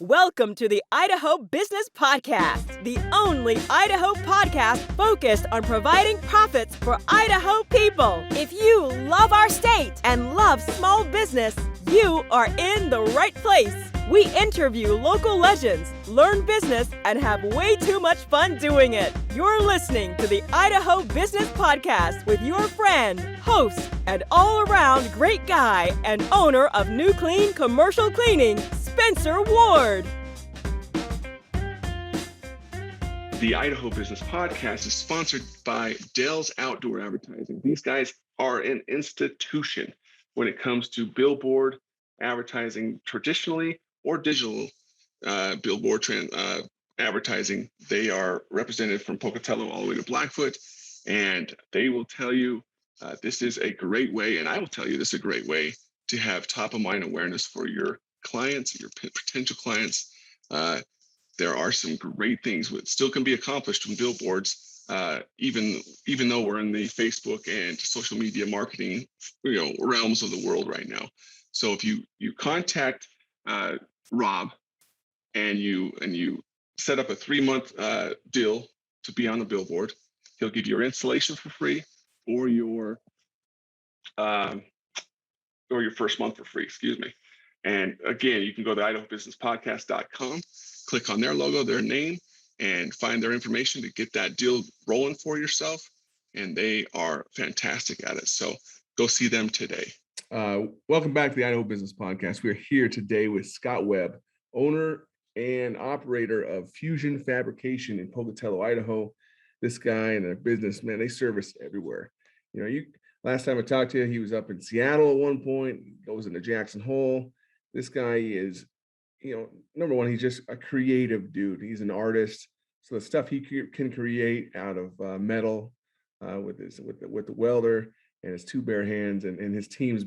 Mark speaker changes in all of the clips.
Speaker 1: Welcome to the Idaho Business Podcast, the only Idaho podcast focused on providing profits for Idaho people. If you love our state and love small business, you are in the right place. We interview local legends, learn business, and have way too much fun doing it. You're listening to the Idaho Business Podcast with your friend, host, and all-around great guy and owner of New Clean Commercial Cleaning, Spencer Ward.
Speaker 2: The Idaho Business Podcast is sponsored by Dell's Outdoor Advertising. These guys are an institution when it comes to billboard advertising, traditionally or digital billboard advertising. They are represented from Pocatello all the way to Blackfoot, and they will tell you this is a great way, and I will tell you this is a great way to have top-of-mind awareness for your clients, your potential clients. There are some great things that still can be accomplished from billboards, even though we're in the Facebook and social media marketing, realms of the world right now. So if you contact Rob and you set up a 3-month deal to be on the billboard, he'll give you your installation for free, or your first month for free. Excuse me. And again, you can go to idahobusinesspodcast.com, click on their logo, their name, and find their information to get that deal rolling for yourself. And they are fantastic at it. So go see them today.
Speaker 3: Welcome back to the Idaho Business Podcast. We're here today with Scott Webb, owner and operator of Fusion Fabrication in Pocatello, Idaho. This guy and a businessman, they service everywhere. Last time I talked to you, he was up in Seattle at one point, goes into Jackson Hole. This guy is, number one, he's just a creative dude. He's an artist. So the stuff he can create out of metal with the welder and his two bare hands and his team's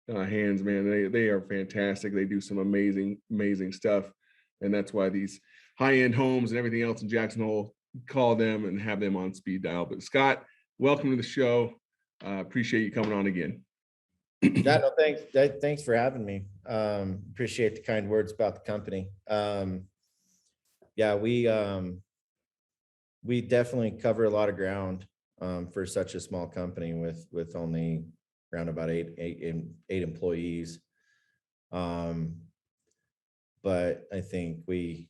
Speaker 3: hands, man, they are fantastic. They do some amazing stuff. And that's why these high-end homes and everything else in Jackson Hole call them and have them on speed dial. But Scott, welcome to the show. Appreciate you coming on again.
Speaker 4: Yeah, no, thanks for having me. Appreciate the kind words about the company. We definitely cover a lot of ground for such a small company with only around about eight employees. But I think we've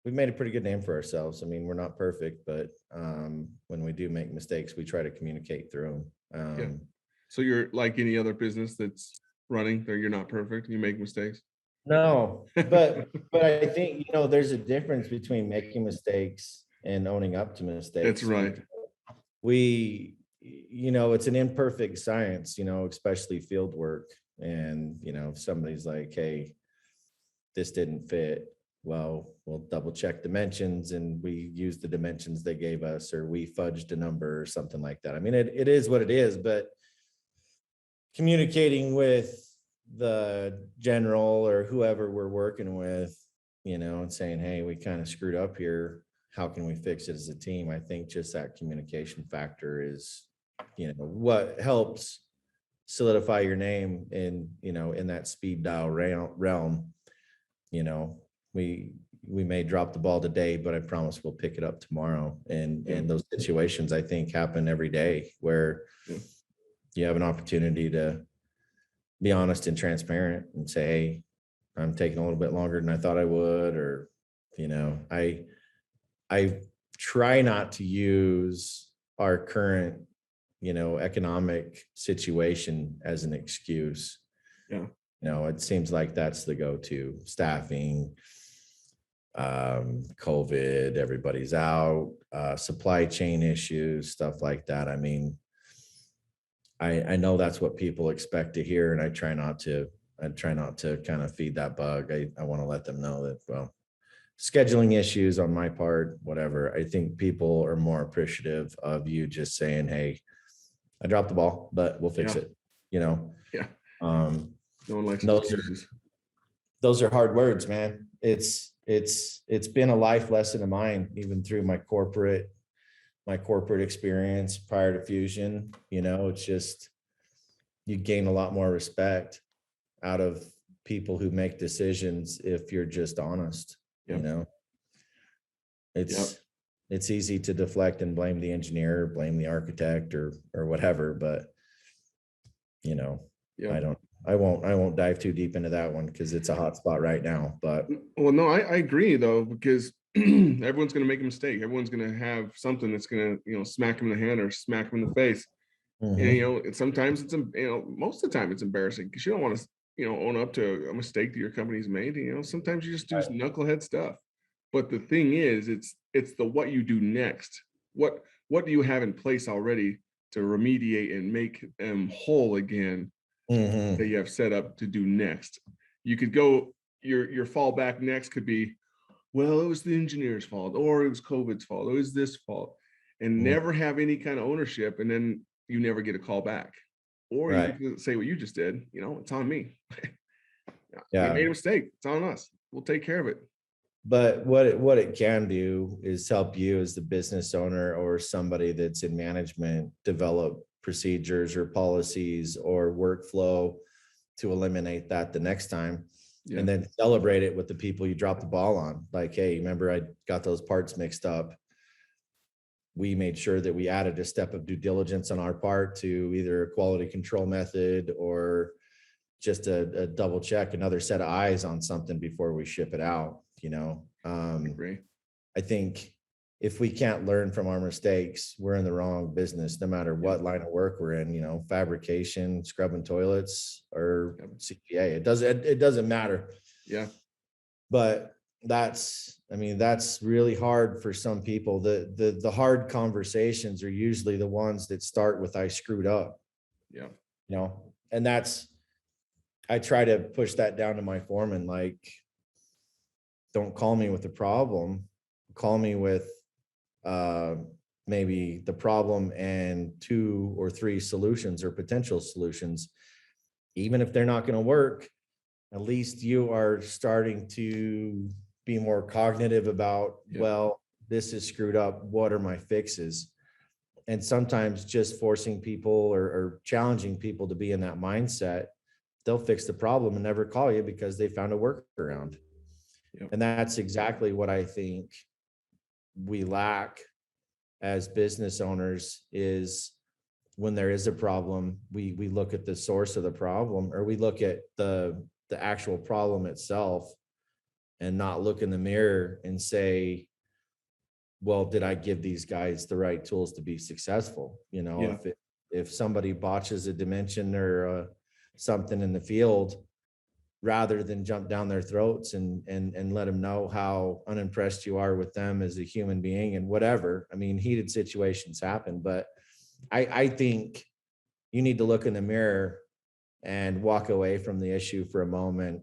Speaker 4: made a pretty good name for ourselves. I mean, we're not perfect, but when we do make mistakes, we try to communicate through them.
Speaker 3: So you're like any other business that's running, or you're not perfect, you make mistakes?
Speaker 4: No, but I think, there's a difference between making mistakes and owning up to mistakes.
Speaker 3: That's right.
Speaker 4: It's an imperfect science, especially field work. And, if somebody's like, hey, this didn't fit, well, we'll double check dimensions and we use the dimensions they gave us, or we fudged a number or something like that. I mean, it is what it is, but communicating with the general or whoever we're working with, and saying, hey, we kind of screwed up here. How can we fix it as a team? I think just that communication factor is, what helps solidify your name in that speed dial realm. We may drop the ball today, but I promise we'll pick it up tomorrow. And those situations, I think, happen every day where you have an opportunity to be honest and transparent and say, hey, I'm taking a little bit longer than I thought I would, or, I try not to use our current, economic situation as an excuse.
Speaker 3: Yeah.
Speaker 4: It seems like that's the go-to. Staffing, COVID, everybody's out, supply chain issues, stuff like that. I mean, I know that's what people expect to hear, and I try not to kind of feed that bug. I want to let them know that, well, scheduling issues on my part, whatever. I think people are more appreciative of you just saying, hey, I dropped the ball, but we'll fix it.
Speaker 3: Yeah.
Speaker 4: No
Speaker 3: one likes
Speaker 4: those are hard words, man. It's been a life lesson of mine, even through my corporate experience prior to Fusion. It's just, you gain a lot more respect out of people who make decisions if you're just honest.
Speaker 3: Yep.
Speaker 4: You know,
Speaker 3: Yep.
Speaker 4: it's easy to deflect and blame the engineer, blame the architect or whatever, but you know,
Speaker 3: Yep.
Speaker 4: I won't dive too deep into that one because it's a hot spot right now. But
Speaker 3: Well, no, I agree though, because everyone's going to make a mistake. Everyone's going to have something that's going to, smack them in the hand or smack them in the face. And, sometimes it's, most of the time it's embarrassing because you don't want to, own up to a mistake that your company's made. Sometimes you just do some knucklehead stuff. But the thing is, it's the what you do next. What do you have in place already to remediate and make them whole again that you have set up to do next? You could go, your fallback next could be, well, it was the engineer's fault, or it was COVID's fault, or it was this fault, and never have any kind of ownership, and then you never get a call back. Or you could say what you just did, it's on me. We made a mistake. It's on us. We'll take care of it.
Speaker 4: But what it can do is help you as the business owner or somebody that's in management develop procedures or policies or workflow to eliminate that the next time. Yeah. And then celebrate it with the people you dropped the ball on. Like, hey, remember I got those parts mixed up. We made sure that we added a step of due diligence on our part to either a quality control method or just a double check, another set of eyes on something before we ship it out. I think if we can't learn from our mistakes, we're in the wrong business, no matter what line of work we're in, fabrication, scrubbing toilets, or CPA. It doesn't matter.
Speaker 3: Yeah.
Speaker 4: But that's really hard for some people. The hard conversations are usually the ones that start with "I screwed up."
Speaker 3: Yeah.
Speaker 4: And I try to push that down to my foreman. Like, don't call me with a problem. Call me with maybe the problem and 2 or 3 solutions or potential solutions. Even if they're not going to work, at least you are starting to be more cognitive about, well, this is screwed up. What are my fixes? And sometimes just forcing people or challenging people to be in that mindset, they'll fix the problem and never call you because they found a workaround. Yep. And that's exactly what I think we lack as business owners is when there is a problem, we look at the source of the problem, or we look at the actual problem itself and not look in the mirror and say, well, did I give these guys the right tools to be successful? If somebody botches a dimension or something in the field, rather than jump down their throats and let them know how unimpressed you are with them as a human being and whatever. I mean, heated situations happen, but I think you need to look in the mirror and walk away from the issue for a moment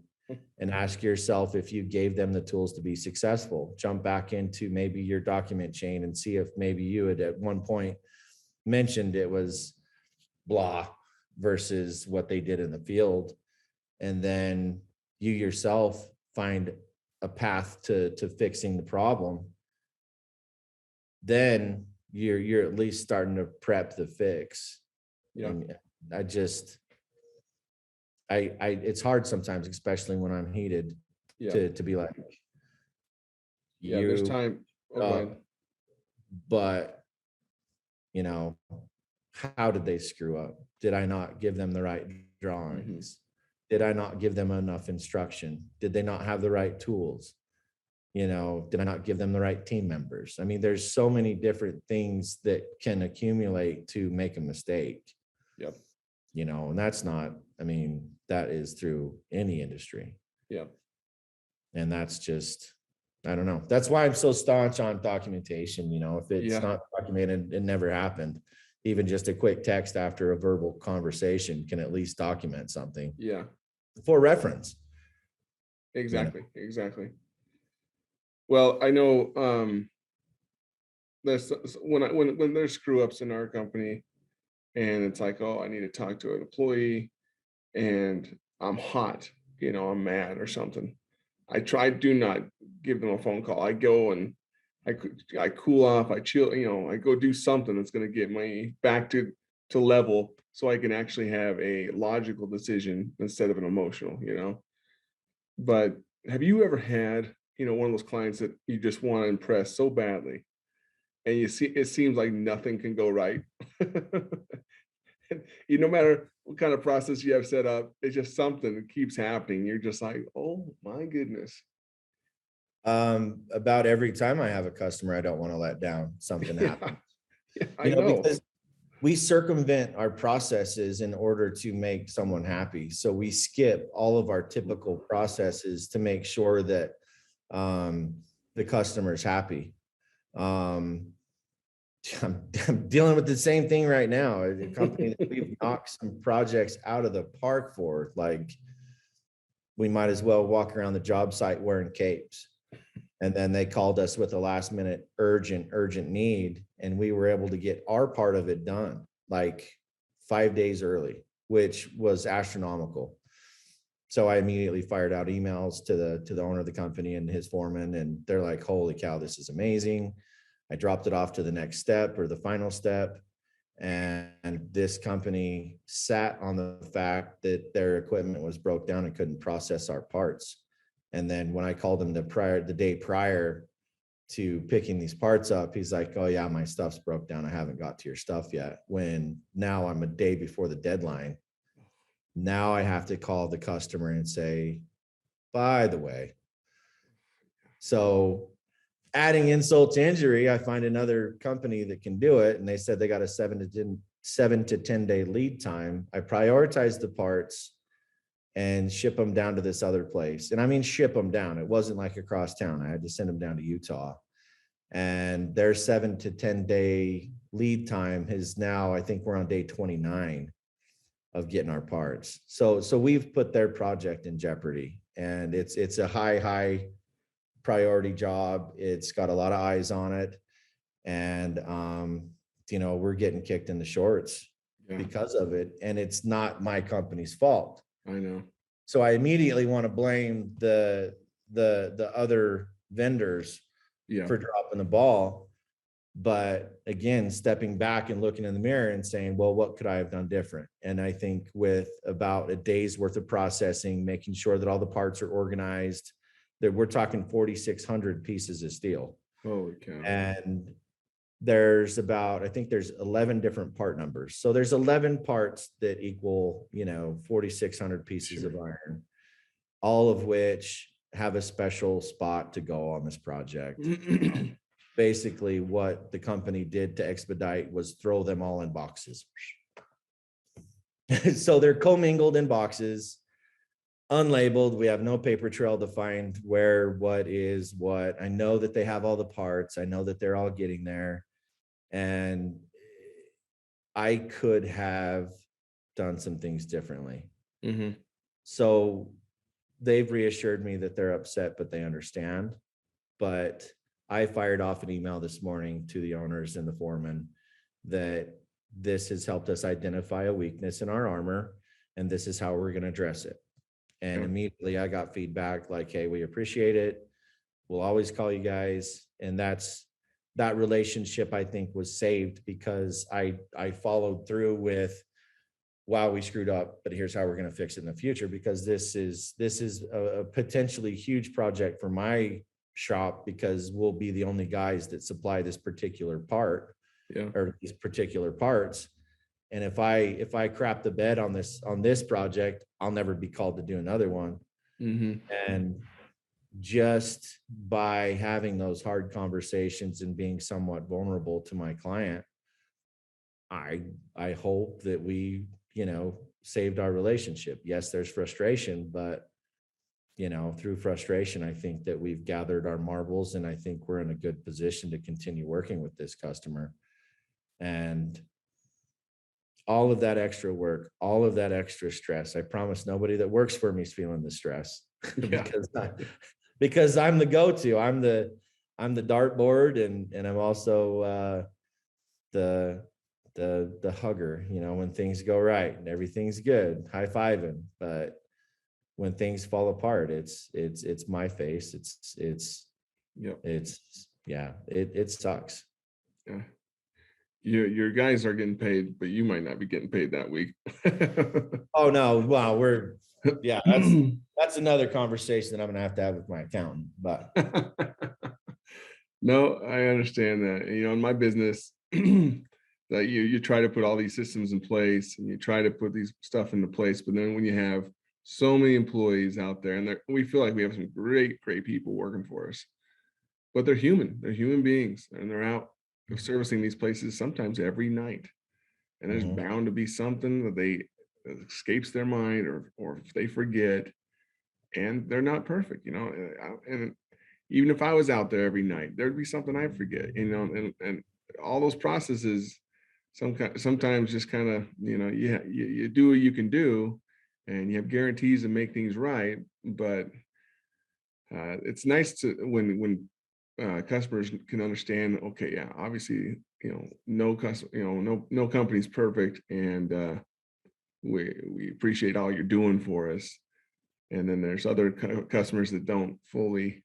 Speaker 4: and ask yourself if you gave them the tools to be successful. Jump back into maybe your document chain and see if maybe you had at one point mentioned it was blah versus what they did in the field. And then you yourself find a path to fixing the problem. Then you're at least starting to prep the fix.
Speaker 3: Yeah.
Speaker 4: And it's hard sometimes, especially when I'm heated, to be like,
Speaker 3: there's time.
Speaker 4: But how did they screw up? Did I not give them the right drawings? Mm-hmm. Did I not give them enough instruction? Did they not have the right tools? Did I not give them the right team members? I mean, there's so many different things that can accumulate to make a mistake.
Speaker 3: Yep.
Speaker 4: And that is through any industry.
Speaker 3: Yep.
Speaker 4: And that's just, I don't know. That's why I'm so staunch on documentation. If it's not documented, it never happened. Even just a quick text after a verbal conversation can at least document something.
Speaker 3: Yeah.
Speaker 4: For reference.
Speaker 3: Exactly. Exactly. Well, I know there's when there's screw ups in our company and it's like, oh, I need to talk to an employee and I'm hot, I'm mad or something. Do not give them a phone call. I go and I cool off, I chill, I go do something that's going to get me back to level so I can actually have a logical decision instead of an emotional, But have you ever had, one of those clients that you just want to impress so badly, and you see it seems like nothing can go right? No matter what kind of process you have set up, it's just something that keeps happening. You're just like, oh my goodness.
Speaker 4: About every time I have a customer I don't want to let down, something happens.
Speaker 3: Yeah, I know.
Speaker 4: Because we circumvent our processes in order to make someone happy. So we skip all of our typical processes to make sure that the customer's happy. I'm dealing with the same thing right now. A company that we've knocked some projects out of the park for, like, we might as well walk around the job site wearing capes. And then they called us with a last minute urgent need. And we were able to get our part of it done like 5 days early, which was astronomical. So I immediately fired out emails to the owner of the company and his foreman. And they're like, holy cow, this is amazing. I dropped it off to the next step or the final step. And this company sat on the fact that their equipment was broke down and couldn't process our parts. And then when I called him the day prior to picking these parts up, he's like, oh yeah, my stuff's broke down. I haven't got to your stuff yet. When now I'm a day before the deadline. Now I have to call the customer and say, by the way. So adding insult to injury, I find another company that can do it. And they said they got a 7 to 10 day lead time. I prioritized the parts and ship them down to this other place. And I mean, ship them down. It wasn't like across town. I had to send them down to Utah. And their 7 to 10 day lead time is now, I think we're on day 29 of getting our parts. So we've put their project in jeopardy, and it's a high priority job. It's got a lot of eyes on it. And, we're getting kicked in the shorts because of it. And it's not my company's fault.
Speaker 3: I know. So
Speaker 4: I immediately want to blame the other vendors for dropping the ball. But again, stepping back and looking in the mirror and saying, well, what could I have done different? And I think with about a day's worth of processing, making sure that all the parts are organized, that we're talking 4,600 pieces of steel.
Speaker 3: Holy cow.
Speaker 4: And there's I think there's 11 different part numbers. So there's 11 parts that equal, 4,600 pieces of iron, all of which have a special spot to go on this project. Basically, what the company did to expedite was throw them all in boxes. So they're commingled in boxes, unlabeled. We have no paper trail to find where what is what. I know that they have all the parts. I know that they're all getting there. And I could have done some things differently.
Speaker 3: Mm-hmm.
Speaker 4: So they've reassured me that they're upset, but they understand. But I fired off an email this morning to the owners and the foreman that this has helped us identify a weakness in our armor, and this is how we're going to address it. And immediately I got feedback like, hey, we appreciate it. We'll always call you guys. And that relationship, I think, was saved because I followed through with, wow, we screwed up, but here's how we're going to fix it in the future, because this is a potentially huge project for my shop, because we'll be the only guys that supply this particular part or these particular parts. And if I crap the bed on this project, I'll never be called to do another one.
Speaker 3: Mm-hmm.
Speaker 4: And just by having those hard conversations and being somewhat vulnerable to my client, I hope that we, saved our relationship. Yes, there's frustration, but through frustration, I think that we've gathered our marbles, and I think we're in a good position to continue working with this customer. And all of that extra work, all of that extra stress, I promise nobody that works for me is feeling the stress because I'm the go-to. I'm the dartboard, and I'm also the hugger, when things go right and everything's good, high-fiving. But when things fall apart, it's my face. It sucks.
Speaker 3: Yeah. Your guys are getting paid, but you might not be getting paid that week.
Speaker 4: Oh no. Wow. Yeah, that's another conversation that I'm gonna have to have with my accountant. But
Speaker 3: No, I understand that. In my business, that you try to put all these systems in place and you try to put these stuff into place, but then when you have so many employees out there, and we feel like we have some great people working for us, but they're human beings, and they're out servicing these places sometimes every night. And there's
Speaker 4: Mhm.
Speaker 3: bound to be something that escapes their mind, or if they forget, and they're not perfect, and even if I was out there every night, there'd be something I forget, and all those processes sometimes just kind of, you do what you can do, and you have guarantees to make things right. But it's nice to when customers can understand, okay, yeah, obviously, no customer, no company's perfect, and we appreciate all you're doing for us. And then there's other customers that don't fully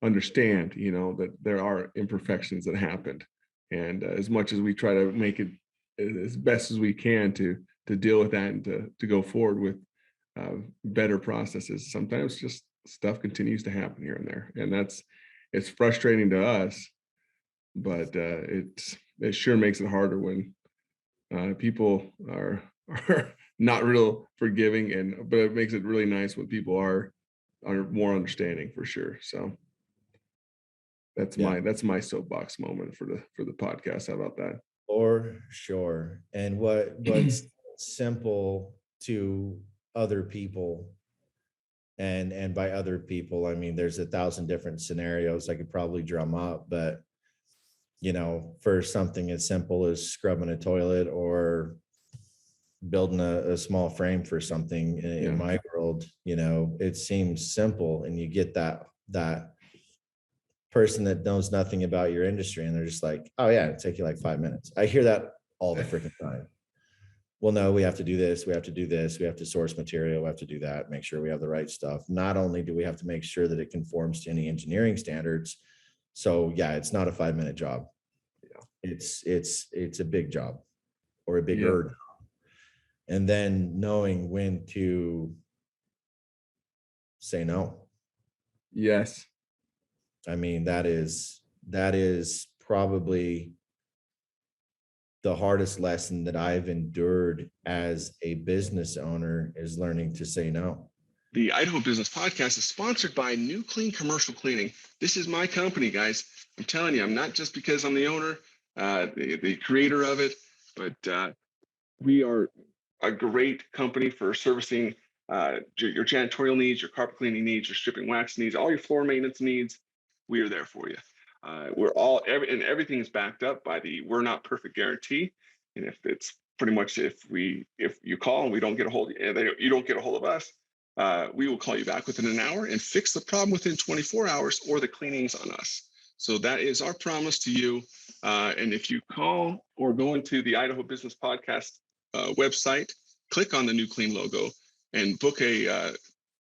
Speaker 3: understand, that there are imperfections that happened. And as much as we try to make it as best as we can to deal with that, and to go forward with better processes, sometimes just stuff continues to happen here and there, and it's frustrating to us. But it sure makes it harder when people are not real forgiving, but it makes it really nice when people are more understanding, for sure. So
Speaker 4: Yeah,
Speaker 3: that's my soapbox moment for the podcast. How about that?
Speaker 4: for sure. And what's simple to other people, and by other people, I mean there's 1,000 different scenarios I could probably drum up, but for something as simple as scrubbing a toilet or building a small frame for something in
Speaker 3: Yeah.
Speaker 4: my world, it seems simple, and you get that person that knows nothing about your industry, and they're just like, oh yeah, it'll take you like 5 minutes. I hear that all the freaking time. Well, no, we have to do this, we have to do this, we have to source material, we have to do that, make sure we have the right stuff. Not only do we have to make sure that it conforms to any engineering standards, so yeah, it's not a 5-minute job. It's a big job, or a bigger job. And then knowing when to say no.
Speaker 3: Yes.
Speaker 4: I mean, that is probably the hardest lesson that I've endured as a business owner, is learning to say no.
Speaker 2: The Idaho Business Podcast is sponsored by New Clean Commercial Cleaning. This is my company, guys. I'm telling you, I'm not just because I'm the owner, the creator of it, but we are a great company for servicing your janitorial needs, your carpet cleaning needs, your stripping wax needs, all your floor maintenance needs. We are there for you. Everything is backed up by the "we're not perfect" guarantee. And if it's pretty much, if you call and we don't get a hold, you don't get a hold of us, we will call you back within an hour and fix the problem within 24 hours, or the cleaning's on us. So that is our promise to you. And if you call or go into the Idaho Business Podcast website, click on the New Clean logo, and book a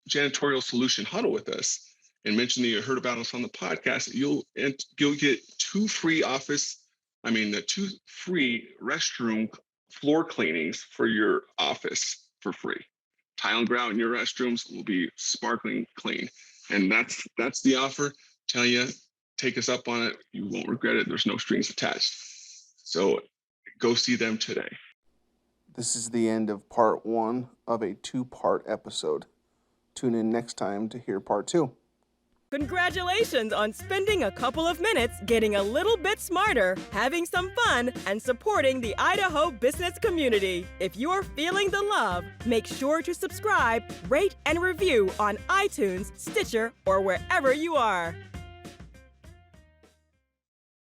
Speaker 2: janitorial solution huddle with us, and mention that you heard about us on the podcast, you'll get 2 free restroom floor cleanings for your office for free. Tile and grout in your restrooms will be sparkling clean, and that's the offer. Tell you, take us up on it. You won't regret it. There's no strings attached. So go see them today.
Speaker 5: This is the end of part 1 of a 2-part episode. Tune in next time to hear part 2.
Speaker 1: Congratulations on spending a couple of minutes getting a little bit smarter, having some fun, and supporting the Idaho business community. If you're feeling the love, make sure to subscribe, rate, and review on iTunes, Stitcher, or wherever you are.